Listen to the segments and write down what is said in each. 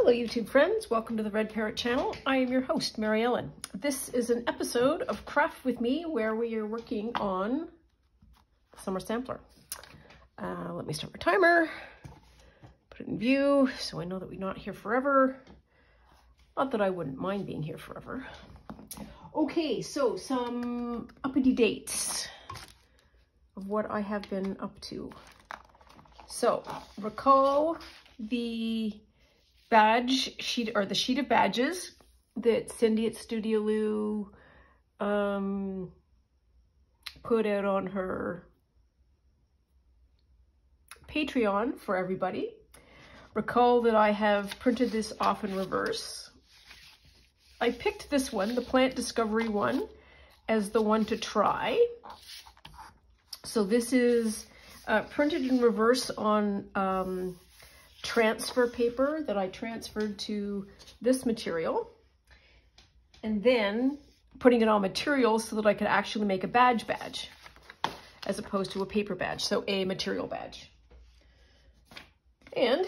Hello YouTube friends, welcome to the Red Parrot channel. I am your host, Mary Ellen. This is an episode of Craft With Me where we are working on Summer Sampler. Let me start my timer, put it in view so I know that we're not here forever. Not that I wouldn't mind being here forever. Okay, so some uppity dates of what I have been up to. So recall the badge sheet, or the sheet of badges that Cindy at Studio Lou put out on her Patreon for everybody. Recall that I have printed this off in reverse. I picked this one, the Plant Discovery one, as the one to try. So this is printed in reverse on transfer paper that I transferred to this material, and then putting it on material so that I could actually make a badge as opposed to a paper badge, so a material badge. And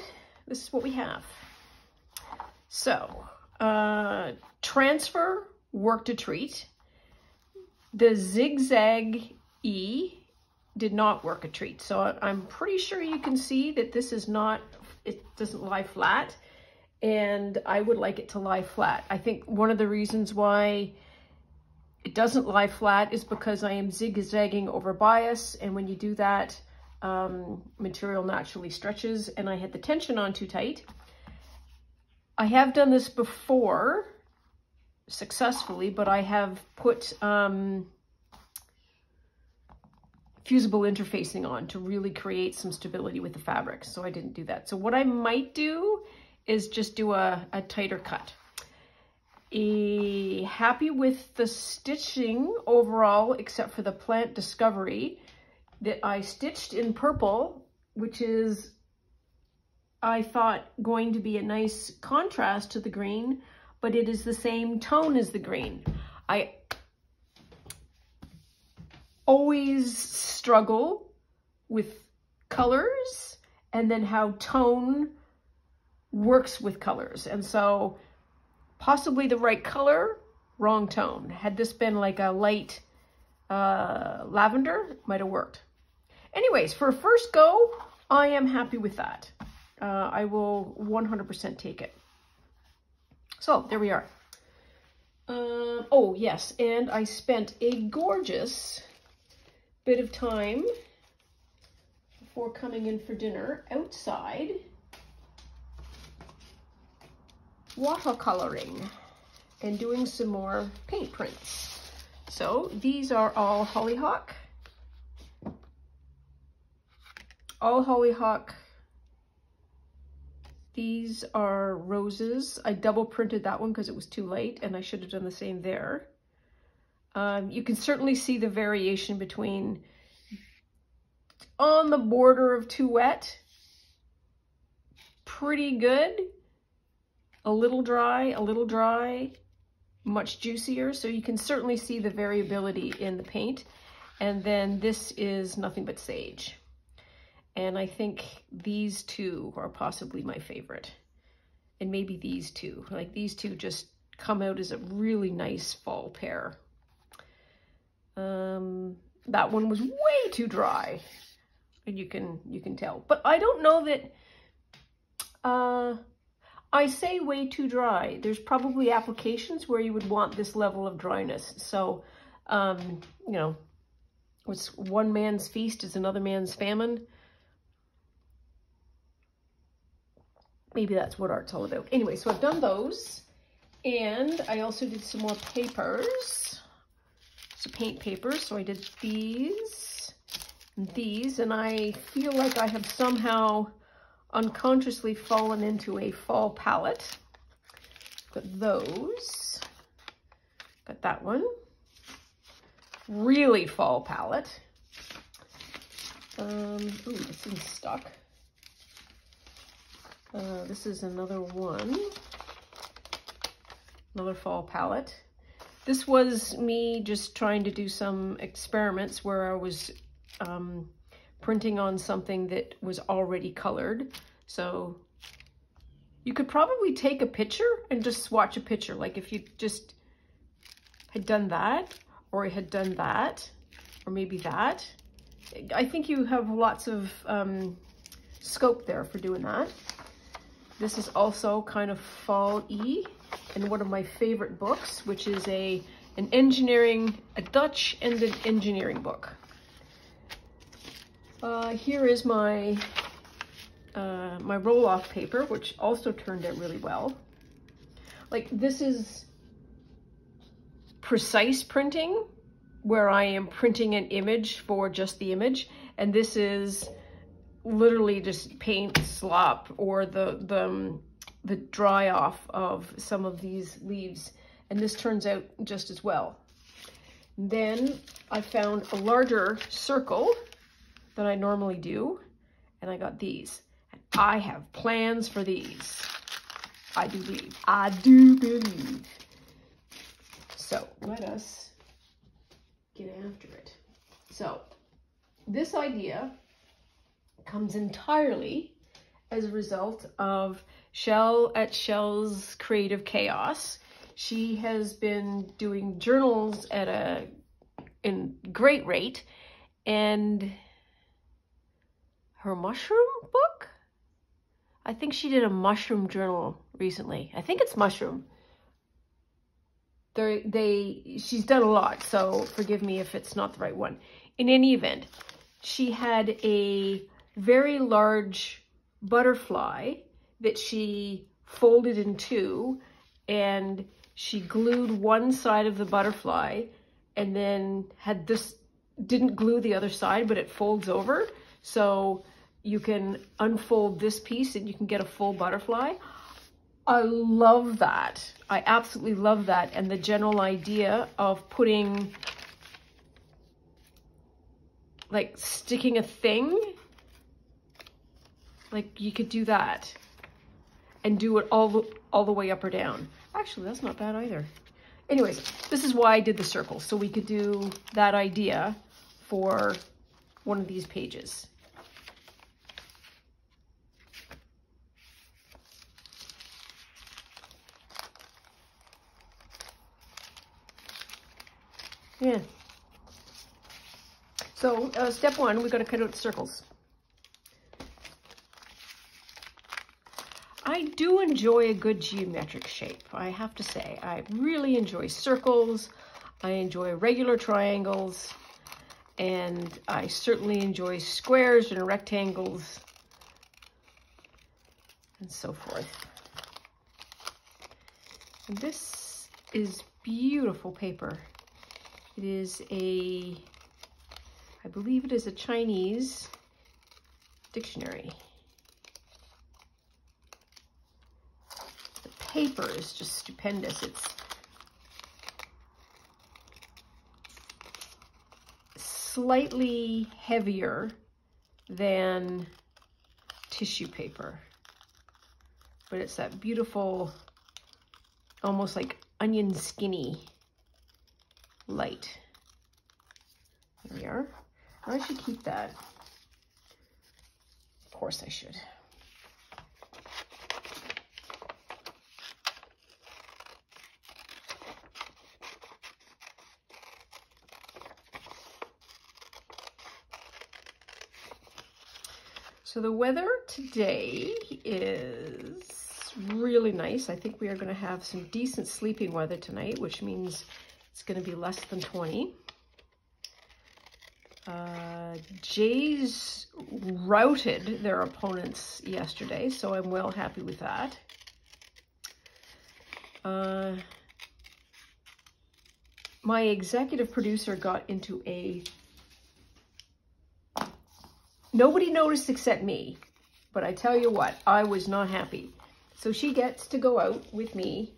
this is what we have. So transfer worked a treat. The zigzag E did not work a treat. So I'm pretty sure you can see that this is not, it doesn't lie flat, and I would like it to lie flat. I think one of the reasons why it doesn't lie flat is because I am zigzagging over bias, and when you do that, material naturally stretches, and I had the tension on too tight. I have done this before successfully, but I have put fusible interfacing on to really create some stability with the fabric, so I didn't do that. So what I might do is just do a tighter cut. Happy with the stitching overall, except for the Plant Discovery that I stitched in purple, which is, I thought, going to be a nice contrast to the green, but it is the same tone as the green. I always struggle with colors and then how tone works with colors. And so possibly the right color, wrong tone. Had this been like a light lavender, it might have worked. Anyways, for a first go, I am happy with that. I will 100% take it. So there we are. Oh yes, and I spent a gorgeous bit of time before coming in for dinner outside watercoloring and doing some more paint prints. So these are all hollyhock. All hollyhock. These are roses. I double printed that one because it was too light, and I should have done the same there. You can certainly see the variation between on the border of too wet, pretty good, a little dry, much juicier. So you can certainly see the variability in the paint. And then this is nothing but sage. And I think these two are possibly my favorite. And maybe these two. Like these two just come out as a really nice fall pair. That one was way too dry, and you can tell. But I don't know that, I say way too dry. There's probably applications where you would want this level of dryness. So, you know, what's one man's feast is another man's famine. Maybe that's what art's all about. Anyway, so I've done those, and I also did some more papers. So paint papers. So I did these and these, and I feel like I have somehow unconsciously fallen into a fall palette. Got those. Got that one. Really fall palette. Ooh, this one's stuck. This is another one. Another fall palette. This was me just trying to do some experiments where I was printing on something that was already colored. So You could probably take a picture and just swatch a picture. Like if you just had done that, or had done that, or maybe that. I think you have lots of scope there for doing that. This is also kind of fall-y in one of my favorite books, which is a Dutch and an engineering book. Here is my my roll-off paper, which also turned out really well. Like, this is precise printing, where I am printing an image for just the image, and this is literally just paint slop or the dry off of some of these leaves, and this turns out just as well. Then I found a larger circle than I normally do, and I got these. And I have plans for these. I do believe. I do believe. So let us get after it. So this idea comes entirely as a result of Shell at Shell's Creative Chaos. She has been doing journals at in great rate, and her mushroom book? I think she did a mushroom journal recently. I think it's mushroom. She's done a lot, so forgive me if it's not the right one. In any event, she had a very large butterfly that she folded in two, and she glued one side of the butterfly and then had this, didn't glue the other side, but it folds over. So you can unfold this piece and you can get a full butterfly. I love that. I absolutely love that. And the general idea of putting, like sticking a thing, like you could do that and do it all the way up or down. Actually, that's not bad either. Anyways, this is why I did the circle, so we could do that idea for one of these pages. Yeah. So step one, we've got to cut out circles. I do enjoy a good geometric shape, I have to say. I really enjoy circles, I enjoy regular triangles, and I certainly enjoy squares and rectangles, and so forth. And this is beautiful paper. It is I believe it is a Chinese dictionary. The paper is just stupendous. It's slightly heavier than tissue paper, but it's that beautiful, almost like onion skinny light. There we are. I should keep that. Of course I should. So the weather today is really nice. I think we are going to have some decent sleeping weather tonight, which means it's going to be less than 20. Jays routed their opponents yesterday, so I'm well happy with that. My executive producer got into nobody noticed except me, but I tell you what, I was not happy. So she gets to go out with me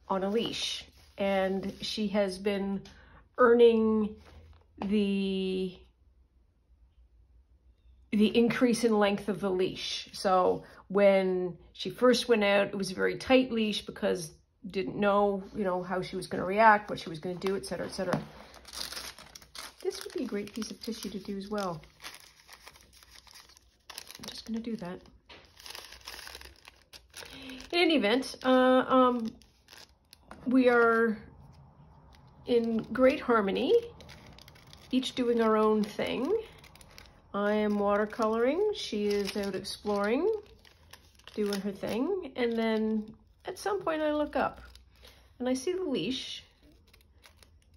on a leash, and she has been earning the increase in length of the leash. So when she first went out, it was a very tight leash because didn't know, how she was going to react, what she was going to do, etc., etc. This would be a great piece of tissue to do as well. I'm just going to do that. In any event, we are in great harmony, each doing our own thing. I am watercoloring, she is out exploring, doing her thing, and then at some point I look up and I see the leash,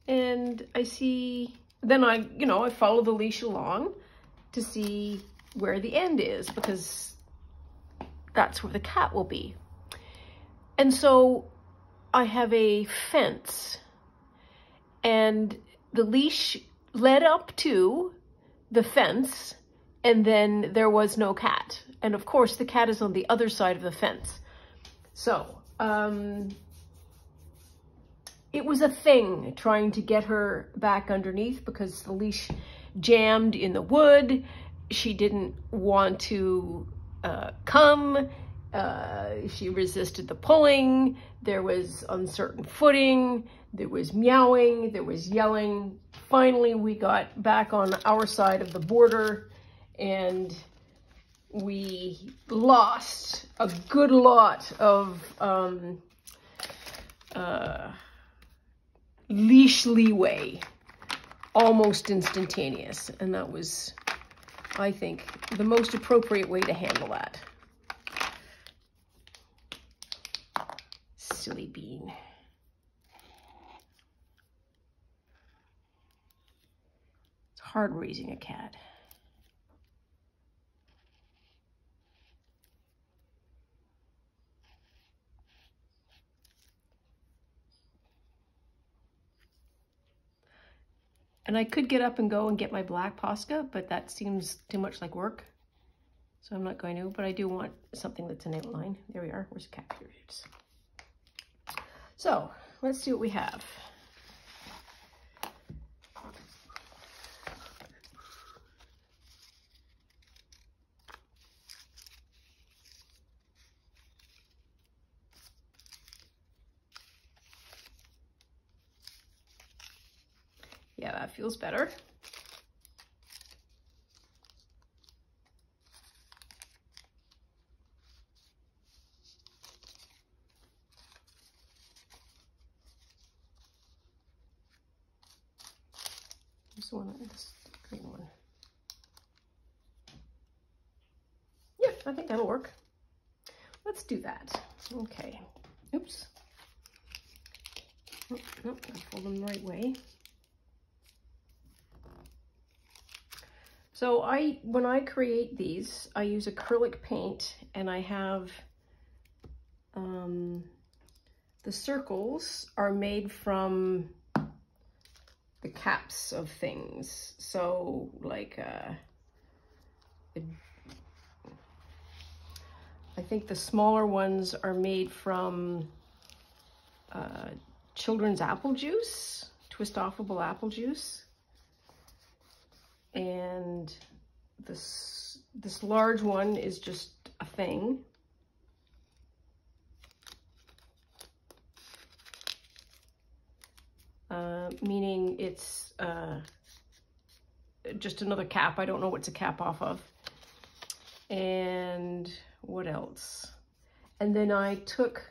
and I see, then I follow the leash along to see where the end is, because that's where the cat will be. And so I have a fence, and the leash led up to the fence, and then there was no cat. And of course the cat is on the other side of the fence. So it was a thing trying to get her back underneath, because the leash jammed in the wood. She didn't want to come. She resisted the pulling. There was uncertain footing. There was meowing. There was yelling. Finally, we got back on our side of the border, and we lost a good lot of leash leeway, almost instantaneous. And that was, I think, the most appropriate way to handle that. Silly bean. It's hard raising a cat. And I could get up and go and get my black Posca, but that seems too much like work. So I'm not going to, but I do want something that's an outline. There we are. Where's the cat periods? So let's see what we have. Yeah, that feels better. This one, this green one. Yeah, I think that'll work. Let's do that. Okay. Oops. Oh, nope, I'll fold them the right way. So when I create these, I use acrylic paint, and I have the circles are made from the caps of things. So like I think the smaller ones are made from children's apple juice, twist-offable apple juice. And this large one is just a thing. Meaning it's just another cap. I don't know what's a cap off of. And what else? And then I took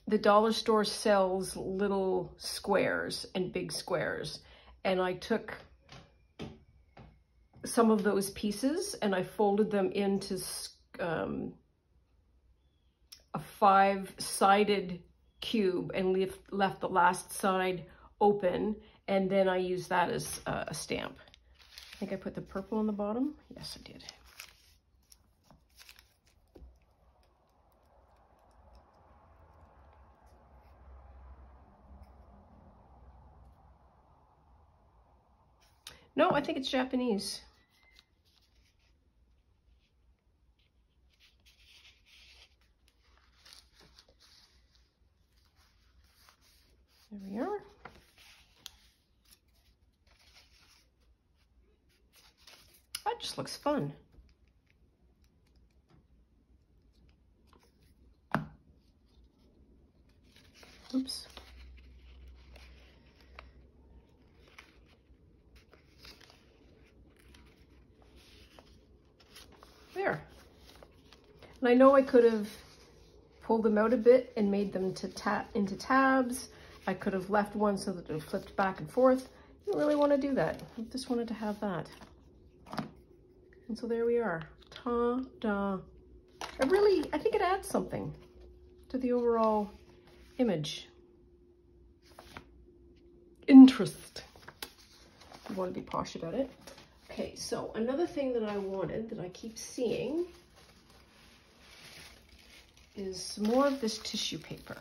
the dollar store sells little squares and big squares, and I took some of those pieces and I folded them into a 5-sided cube and left the last side open, and then I used that as a stamp. I think I put the purple on the bottom. Yes, I did. No, I think it's Japanese. There we are. That just looks fun. Oops. There. And I know I could have pulled them out a bit and made them into tabs. I could have left one so that it flipped back and forth. Didn't really want to do that. I just wanted to have that. And so there we are. Ta-da. I think it adds something to the overall image. Interest. You want to be posh about it. Okay, so another thing that I wanted that I keep seeing is some more of this tissue paper.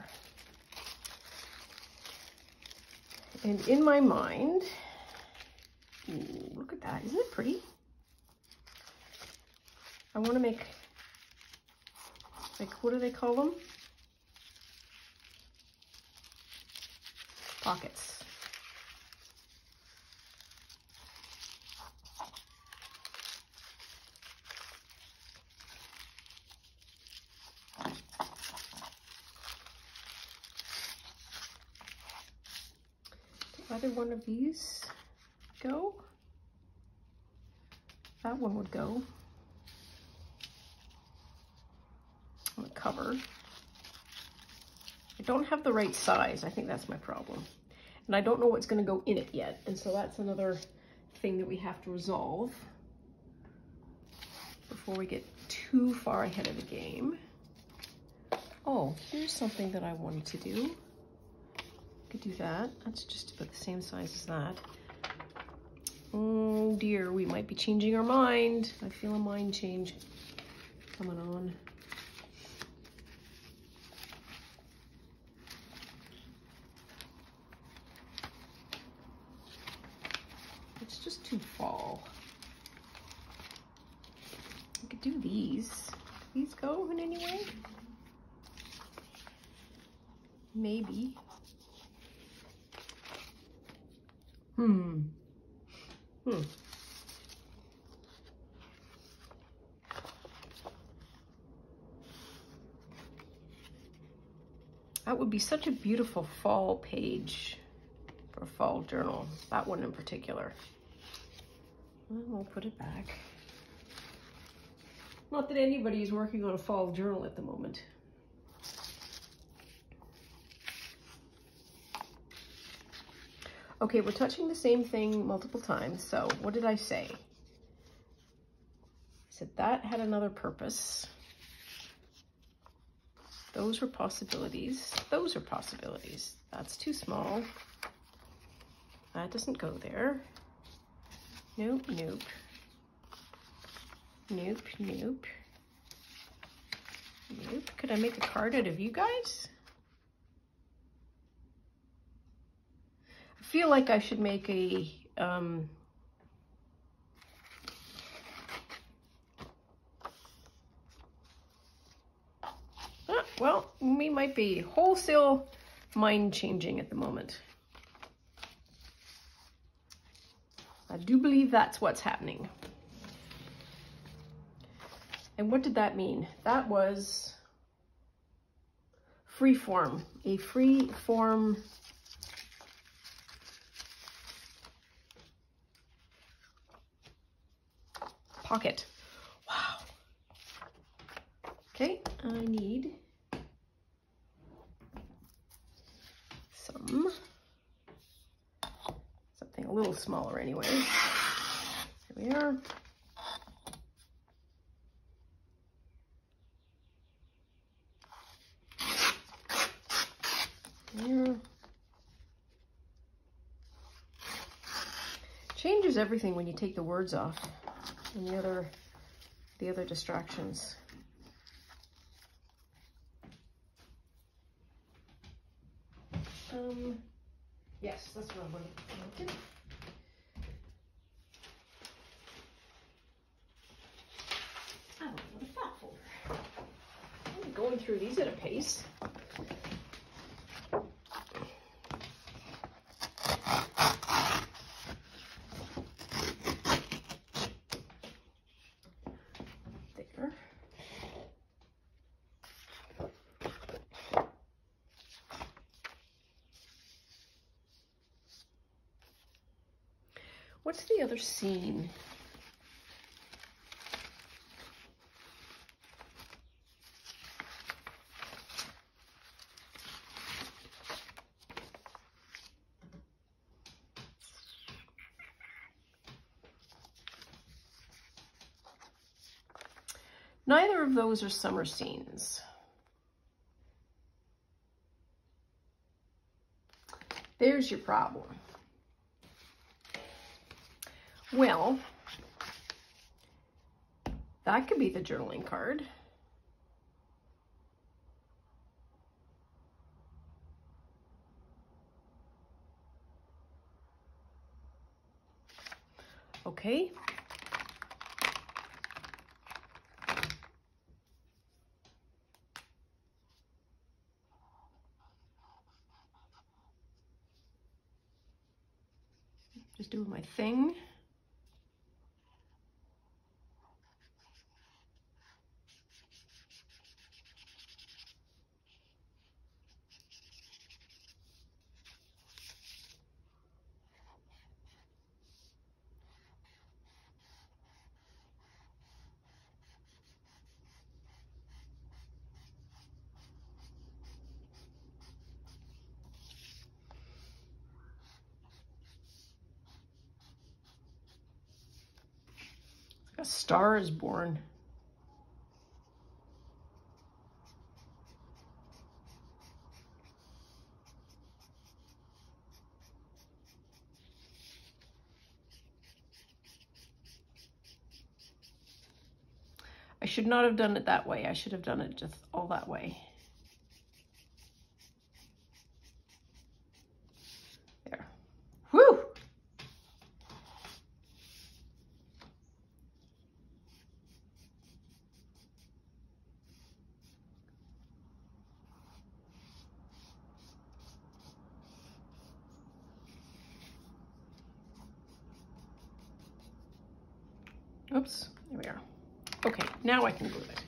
And in my mind, ooh, look at that, isn't it pretty? I want to make, like, what do they call them? Pockets. Either one of these go? That one would go on the cover. I don't have the right size. I think that's my problem. And I don't know what's going to go in it yet. And so that's another thing that we have to resolve before we get too far ahead of the game. Oh, here's something that I wanted to do. Could do that. That's just about the same size as that. Oh dear, we might be changing our mind. I feel a mind change coming on. It's just too fall. I could do these. These go in any way? Maybe. That would be such a beautiful fall page for a fall journal. That one in particular. Well, we'll put it back. Not that anybody is working on a fall journal at the moment. Okay, we're touching the same thing multiple times. So what did I say? I said that had another purpose. Those were possibilities. Those are possibilities. That's too small. That doesn't go there. Nope, nope. Nope, nope. Nope. Could I make a card out of you guys? I feel like I should make a well, we might be wholesale mind changing at the moment. I do believe that's what's happening. And what did that mean? That was free form, a free form pocket. Wow. Okay, I need something a little smaller anyway. Here we are. Here. Changes everything when you take the words off and the other distractions. Yes, that's what I wanted. I don't want a fat folder. I'm going through these at a pace. There. What's the other scene? Neither of those are summer scenes. There's your problem. Well, that could be the journaling card. Okay. Just doing my thing. A star is born. I should not have done it that way. I should have done it just all that way. There. Whew! Oops, there we are. Okay, now I can glue it.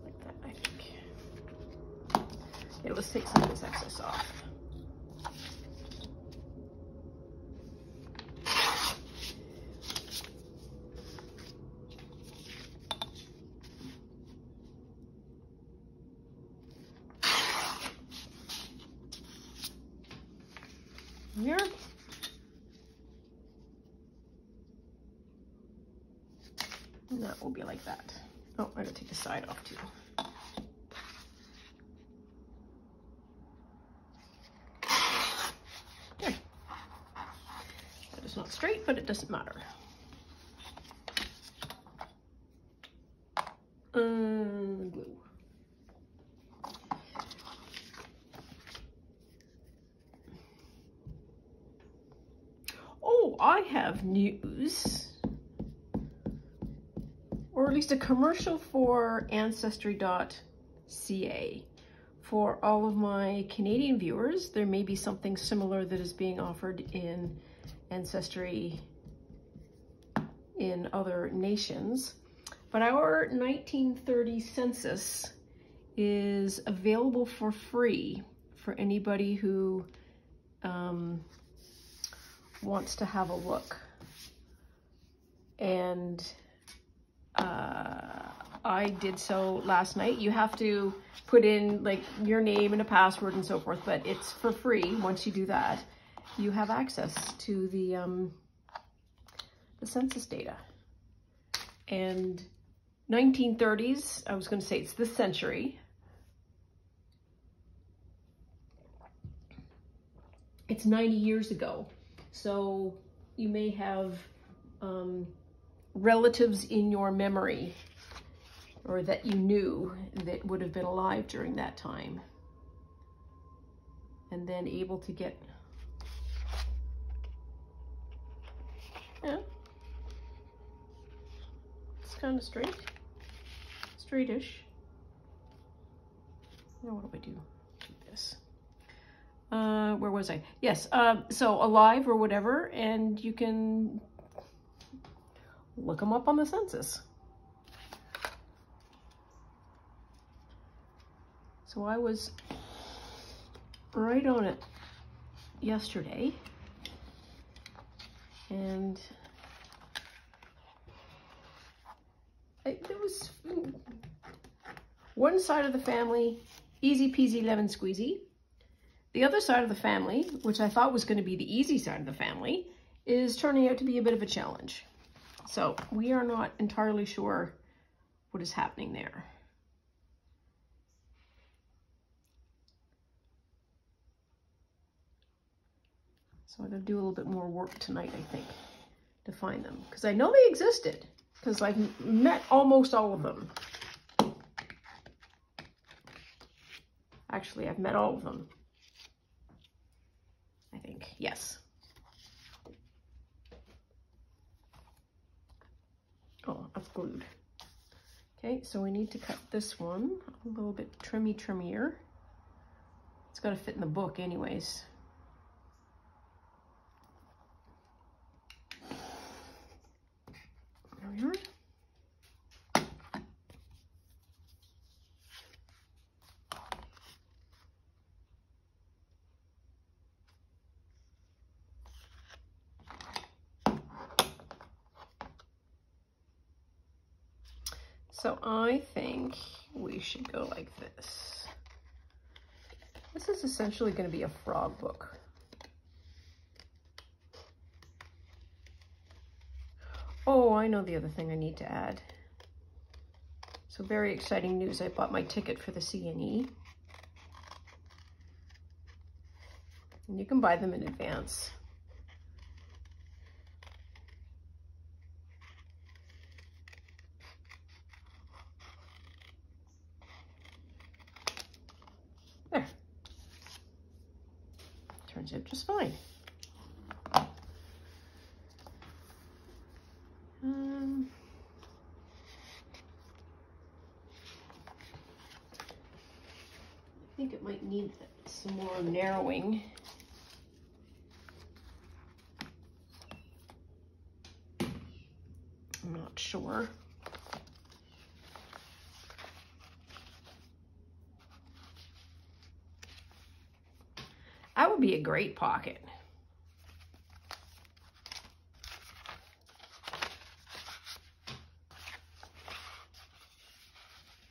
Like that, I think. Okay, let's take some of this excess off. Here. And that will be like that. Oh, I gotta take the side off too. There. That is not straight, but it doesn't matter. Glue. Oh, I have news, or at least a commercial for Ancestry.ca. For all of my Canadian viewers, there may be something similar that is being offered in Ancestry in other nations. But our 1930 census is available for free for anybody who wants to have a look. And I did so last night. You have to put in like your name and a password and so forth, but it's for free. Once you do that, you have access to the census data. And 1930s, I was going to say it's this century. It's 90 years ago. So you may have relatives in your memory or that you knew that would have been alive during that time. And then able to get, yeah, it's kind of straight, straightish. Now what do I do with this? Where was I? Yes, so alive or whatever, and you can look them up on the census. So I was right on it yesterday, and there was one side of the family, easy peasy lemon squeezy. The other side of the family, which I thought was going to be the easy side of the family, is turning out to be a bit of a challenge. So we are not entirely sure what is happening there. So I'm going to do a little bit more work tonight, I think, to find them. Because I know they existed, because I've met almost all of them. Actually, I've met all of them. I think, yes. Oh, that's glued. Okay, so we need to cut this one a little bit trimmier. It's got to fit in the book anyways. There we are. So I think we should go like this. This is essentially going to be a frog book. Oh, I know the other thing I need to add. So very exciting news. I bought my ticket for the CNE. And you can buy them in advance. There. Turns out just fine. I think it might need some more narrowing. I'm not sure. That would be a great pocket.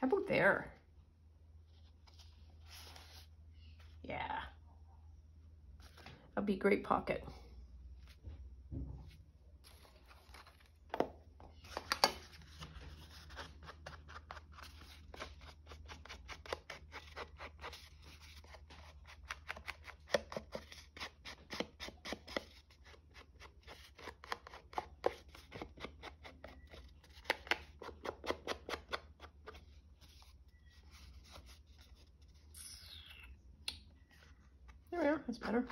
How about there? Yeah. That'd be a great pocket. There we are, that's better.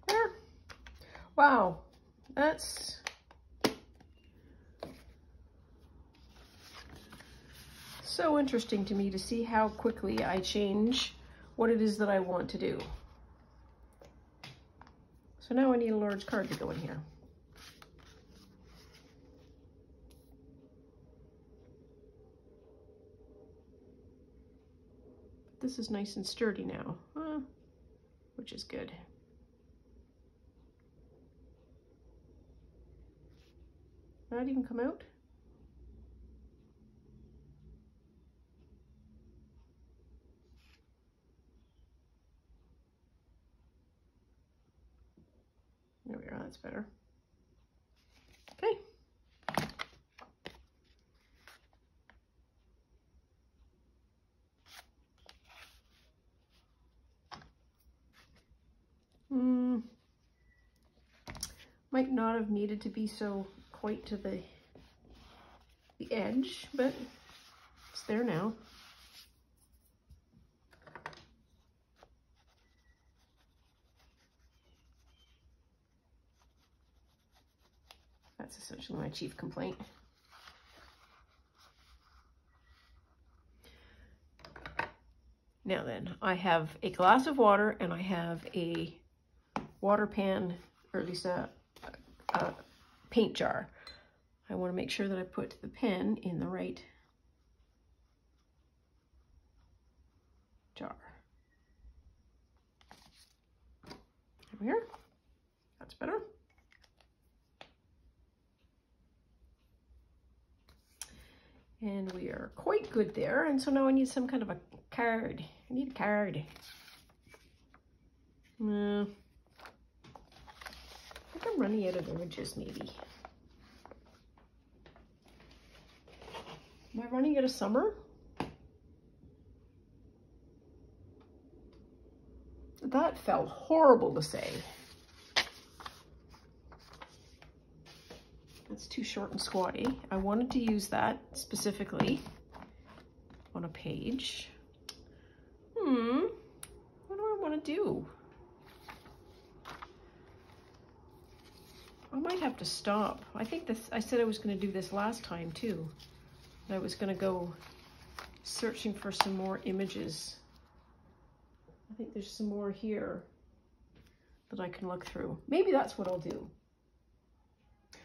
There. Wow, that's so interesting to me to see how quickly I change what it is that I want to do. So now I need a large card to go in here. This is nice and sturdy now, which is good. Did that even come out? There we are, that's better. Okay. Might not have needed to be so quite to the edge, but it's there now. That's essentially my chief complaint. Now then, I have a glass of water and I have a water pan, or at least a paint jar. I want to make sure that I put the pen in the right jar. There we are. That's better. And we are quite good there. And so now I need some kind of a card. I need a card. I think I'm running out of images, maybe. Am I running out of summer? That felt horrible to say. That's too short and squatty. I wanted to use that specifically on a page. What do I want to do? I might have to stop. I think this, I said I was going to do this last time too. I was going to go searching for some more images. I think there's some more here that I can look through. Maybe that's what I'll do.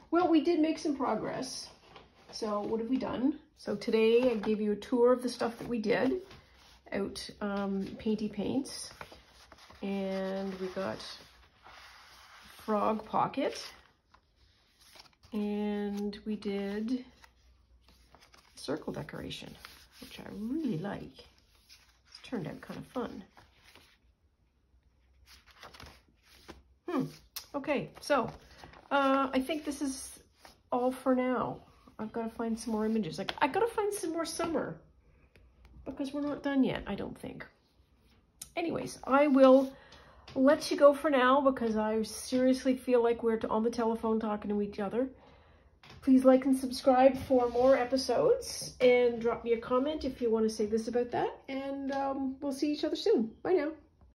Well, we did make some progress. So what have we done? So today I gave you a tour of the stuff that we did out Painty Paints. And we got Frog Pocket. And we did circle decoration, which I really like. It's turned out kind of fun. Okay, so I think this is all for now. I've got to find some more images. Like, I got to find some more summer because we're not done yet, I don't think. Anyways, I will let you go for now because I seriously feel like we're on the telephone talking to each other. Please like and subscribe for more episodes and drop me a comment if you want to say this about that. And we'll see each other soon. Bye now.